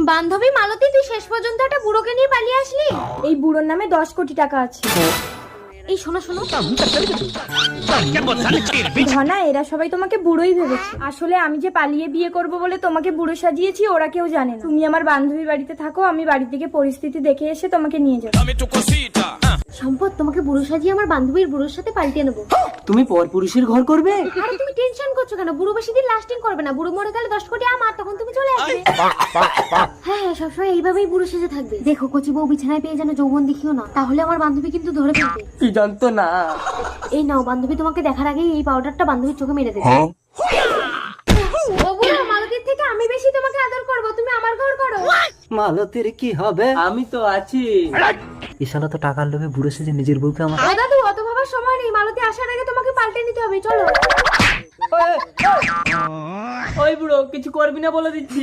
বান্ধবী মালতী, তুই শেষ পর্যন্ত একটা বুড়োকে নিয়ে পালিয়ে আসলি। এই বুড়োর নামে 10 কোটি টাকা আছে। এই শোনো শোনো, ধনা, এরা সবাই তোমাকে বুড়োই ভেবেছে। আসলে আমি যে পালিয়ে বিয়ে করব বলে তোমাকে বুড়ো সাজিয়েছি ওরা কেউ জানে না। তুমি আমার বান্ধবী বাড়িতে থাকো, আমি বাড়ি থেকে পরিস্থিতি দেখে এসে তোমাকে নিয়ে যাবো। সম্পদ, তোমাকে বুড়ো সাজিয়ে আমার বান্ধবীর বুড়োর সাথে পাল্টে নেবো। তুমি পরপুরুষের ঘর করবে? আরে তুমি টেনশন করছো কেন? বুড়ো বেশি দিন লাস্টিং করবে না। বুড়ো মরে গেলে 10 কোটি আমার, তখন তুমি চলে আসবে। হ্যাঁ, সবসময় এইভাবেই বুড়ো সেজে থাকবে। দেখো, কচি বউ বিছানায় পেয়ে যেন যৌবন দেখিও না, তাহলে আমার বান্ধবী কিন্তু ধরে ফেলবে। কি জানতো না। এই নাও, বান্ধবী তোমাকে দেখার আগেই এই পাউডারটা বান্ধবীর চোখে মেরে দেবে। ও বুড়ো, মালতীর থেকে আমি বেশি তোমাকে আদর করব, তুমি আমার ঘর করো। মালতীর কি হবে? আমি তো আছি। ইশালা তো টাকার লোভে বুড়ো সেজে নিজের বউকে আমার। ও দাদু, অত ভাবার সময় নেই। মালতী আসার আগে তোমাকে পাল্টে নিতে হবে, চলো। ওই বুড়ো, কিছু করবি না বলে দিচ্ছি।